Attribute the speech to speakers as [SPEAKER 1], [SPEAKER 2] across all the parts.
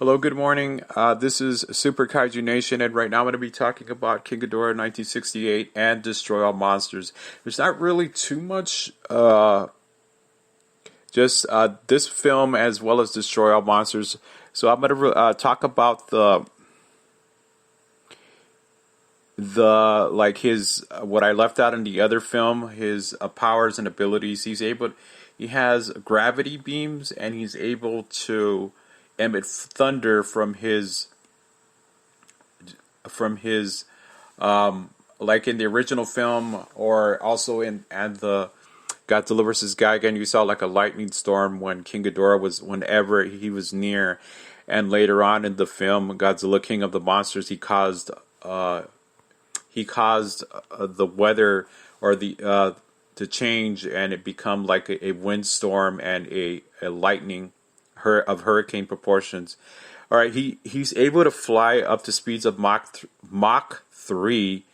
[SPEAKER 1] Hello, good morning. This is Super Kaiju Nation, and right now I'm going to be talking about King Ghidorah 1968 and Destroy All Monsters. There's not really too much, just this film as well as Destroy All Monsters. So I'm going to talk about the like his what I left out in the other film, his powers and abilities. He has gravity beams, and he's able to emit thunder from his like in the original film, or also in and the Godzilla vs. Gigan. You saw like a lightning storm when King Ghidorah was whenever he was near, and later on in the film Godzilla King of the Monsters, he caused the weather or the to change, and it become like a windstorm and a lightning of hurricane proportions. All right, he's able to fly up to speeds of Mach 3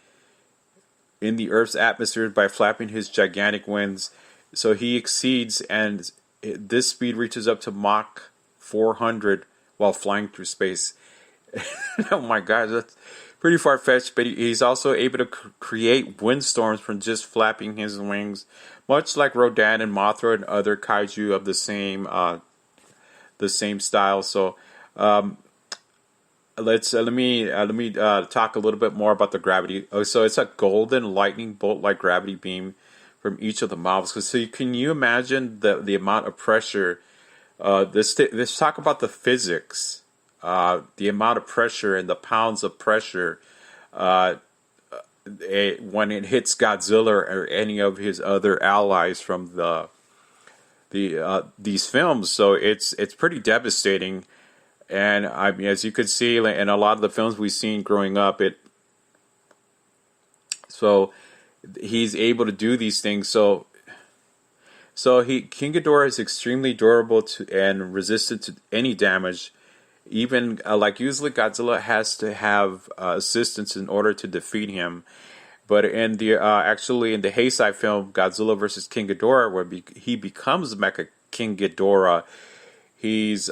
[SPEAKER 1] in the Earth's atmosphere by flapping his gigantic wings. So he exceeds, and this speed reaches up to Mach 400 while flying through space. Oh my God, that's pretty far-fetched, but he's also able to create windstorms from just flapping his wings, much like Rodan and Mothra and other kaiju of the same style. So let me talk a little bit more about the gravity. Oh, so it's a golden lightning bolt like gravity beam from each of the mouths. So can you imagine the amount of pressure? Let's talk about the physics. The amount of pressure and the pounds of pressure when it hits Godzilla or any of his other allies from these films. So it's pretty devastating. And I mean, as you could see in a lot of the films we've seen growing up, so he's able to do these things. So King Ghidorah is extremely durable and resistant to any damage. Even like usually Godzilla has to have assistance in order to defeat him. But in the actually in the Heisei film Godzilla vs. King Ghidorah, where he becomes Mecha King Ghidorah, he's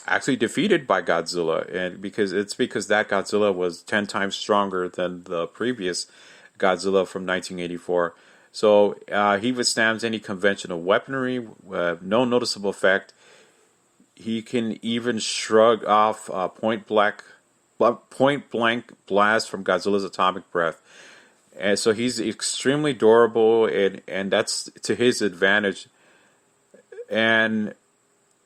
[SPEAKER 1] actually defeated by Godzilla, and because that Godzilla was 10 times stronger than the previous Godzilla from 1984. So he withstands any conventional weaponry, no noticeable effect. He can even shrug off point blank blast from Godzilla's atomic breath. And so he's extremely durable, and that's to his advantage. And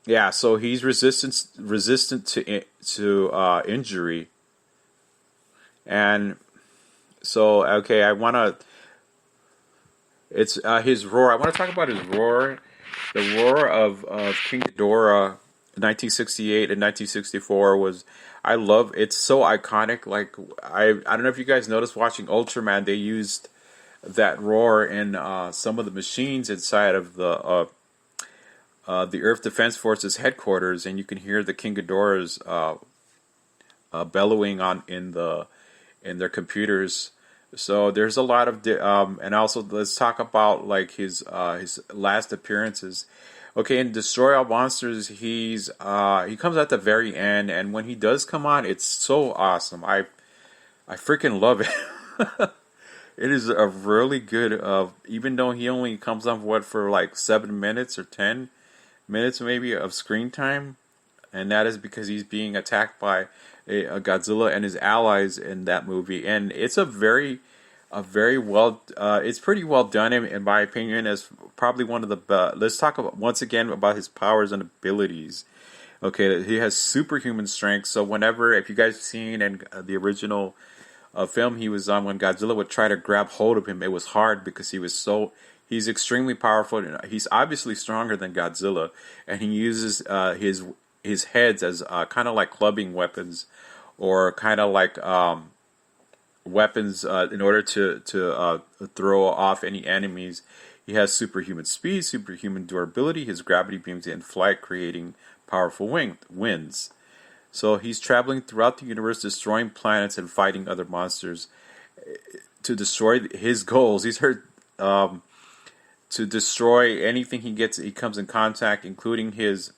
[SPEAKER 1] yeah, so he's resistant to injury. And so okay, it's his roar. I want to talk about his roar. The roar of King Ghidorah 1968 and 1964 was, I love, it's so iconic. Like I don't know if you guys noticed watching Ultraman, they used that roar in some of the machines inside of the Earth Defense Forces headquarters, and you can hear the King Ghidorahs bellowing in their computers. So there's a lot of and also let's talk about like his last appearances. Okay, in Destroy All Monsters, he comes at the very end, and when he does come on, it's so awesome. I freaking love it. It is a really good. Even though he only comes on for like 7 minutes or 10 minutes maybe of screen time, and that is because he's being attacked by a Godzilla and his allies in that movie, and it's a very well. It's pretty well done in my opinion. As probably one of the best. Let's talk once again about his powers and abilities. Okay, he has superhuman strength. So if you guys have seen in the original film he was on, when Godzilla would try to grab hold of him, it was hard because he's extremely powerful. And he's obviously stronger than Godzilla, and he uses his heads as kind of like clubbing weapons, or kind of like weapons in order to throw off any enemies. He has superhuman speed, superhuman durability. His gravity beams in flight, creating powerful winds. So he's traveling throughout the universe, destroying planets and fighting other monsters to destroy his goals. He's heard to destroy anything he comes in contact, including his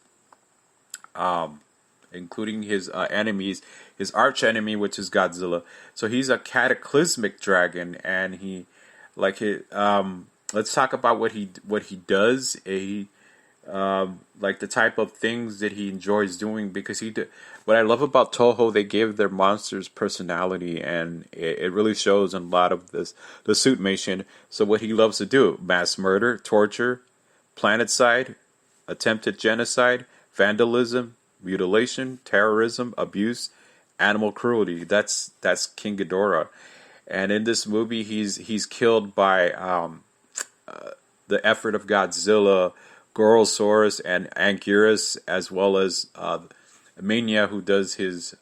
[SPEAKER 1] including his enemies, his arch enemy, which is Godzilla. So he's a cataclysmic dragon, and he, like, let's talk about what he does. Like the type of things that he enjoys doing, because what I love about Toho, they gave their monsters personality, and it really shows in a lot of the suitmation. So what he loves to do: mass murder, torture, planeticide, attempted genocide, vandalism, mutilation, terrorism, abuse, animal cruelty. That's King Ghidorah. And in this movie, he's killed by the effort of Godzilla, Gorosaurus, and Anguirus, as well as Mania, who does his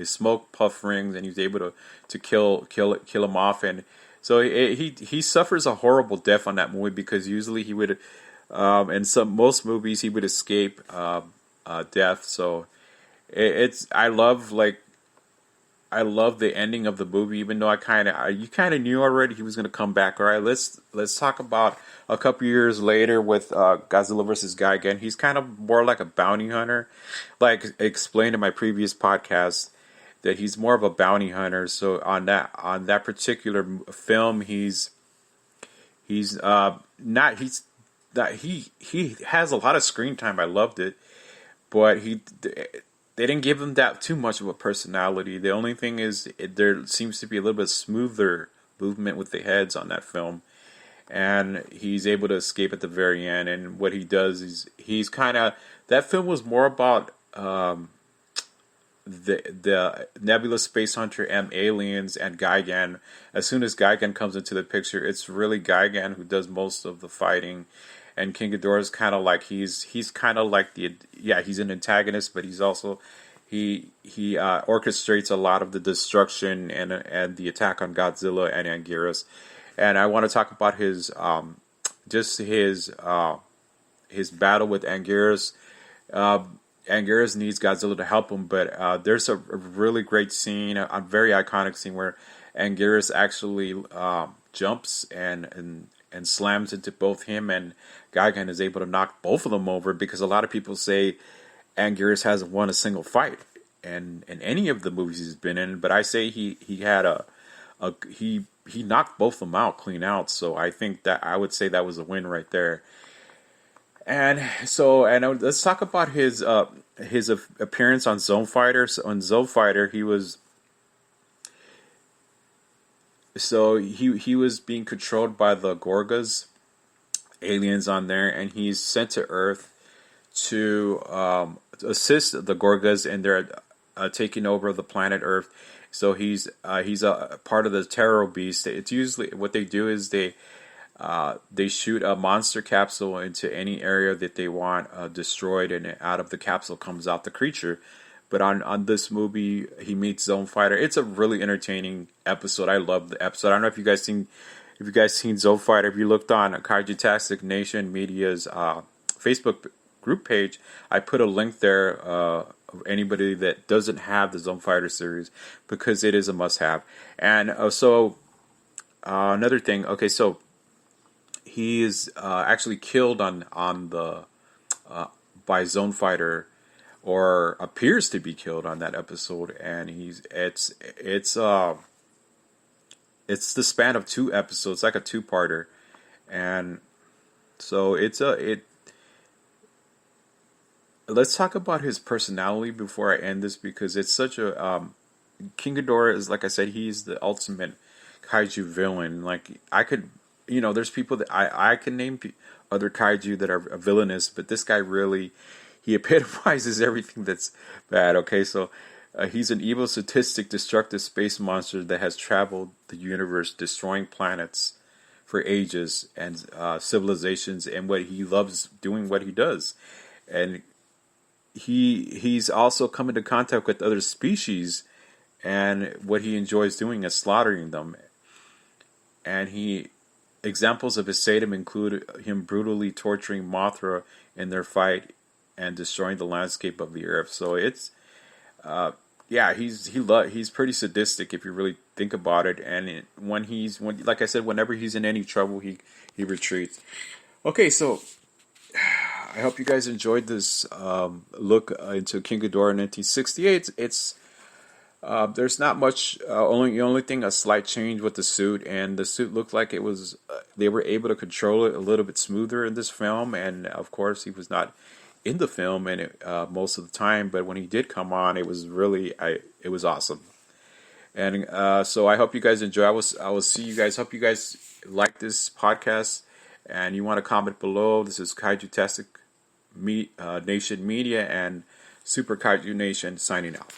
[SPEAKER 1] smoke puff rings, and he's able to kill him off. And so he suffers a horrible death on that movie, because usually he would, in most movies, he would escape death. So I love the ending of the movie, even though you kind of knew already he was going to come back. All right, let's talk about a couple years later with Godzilla versus Gigan. He's kind of more like a bounty hunter, like explained in my previous podcast, that he's more of a bounty hunter. So on that particular film, he has a lot of screen time. I loved it, but they didn't give him that too much of a personality. The only thing is, there seems to be a little bit smoother movement with the heads on that film, and he's able to escape at the very end. And what he does is he's kind of, that film was more about the Nebula Space Hunter M aliens and Gigan. As soon as Gigan comes into the picture, it's really Gigan who does most of the fighting. And King Ghidorah is kind of like he's kind of like he's an antagonist, but he's also he orchestrates a lot of the destruction and the attack on Godzilla and Anguirus. And I want to talk about his battle with Anguirus. Anguirus needs Godzilla to help him, but there's a really great scene, a very iconic scene, where Anguirus actually jumps and slams into both him and Gigan, is able to knock both of them over, because a lot of people say Anguirus hasn't won a single fight in any of the movies he's been in, but I say he knocked both of them out clean out. So I think that I would say that was a win right there. And let's talk about his appearance on Zone Fighter. So on Zone Fighter, he was being controlled by the Gorgas, aliens on there, and he's sent to Earth to assist the Gorgas in their taking over the planet Earth. So he's a part of the Terror Beast. It's usually what they do is they shoot a monster capsule into any area that they want destroyed, and out of the capsule comes out the creature. But on this movie, he meets Zone Fighter. It's a really entertaining episode. I love the episode. I don't know if you guys seen Zone Fighter. If you looked on Kaiju Tastic Nation Media's Facebook group page, I put a link there of anybody that doesn't have the Zone Fighter series, because it is a must-have. And another thing. Okay, so he is actually killed on the by Zone Fighter, or appears to be killed on that episode, and it's the span of 2 episodes, like a 2-parter, and so let's talk about his personality before I end this, because it's such a King Ghidorah is, like I said, he's the ultimate kaiju villain. Like, I could, there's people that I can name other kaiju that are villainous, but this guy really, he epitomizes everything that's bad. Okay, so he's an evil, sadistic, destructive space monster that has traveled the universe, destroying planets for ages and civilizations, and what he loves doing, what he does. And he's also come into contact with other species, and what he enjoys doing is slaughtering them. And examples of his sadism include him brutally torturing Mothra in their fight and destroying the landscape of the Earth. So it's, he's pretty sadistic if you really think about it. And like I said, whenever he's in any trouble, he retreats. Okay, so I hope you guys enjoyed this look into King Ghidorah in 1968. It's there's not much. Only thing, a slight change with the suit, and the suit looked like it was. They were able to control it a little bit smoother in this film, and of course, he was not in the film and most of the time. But when he did come on, it was really, it was awesome. And so I hope you guys enjoy. I will see you guys. Hope you guys like this podcast, and you want to comment below. This is Kaiju Tastic Nation Media and Super Kaiju Nation signing out.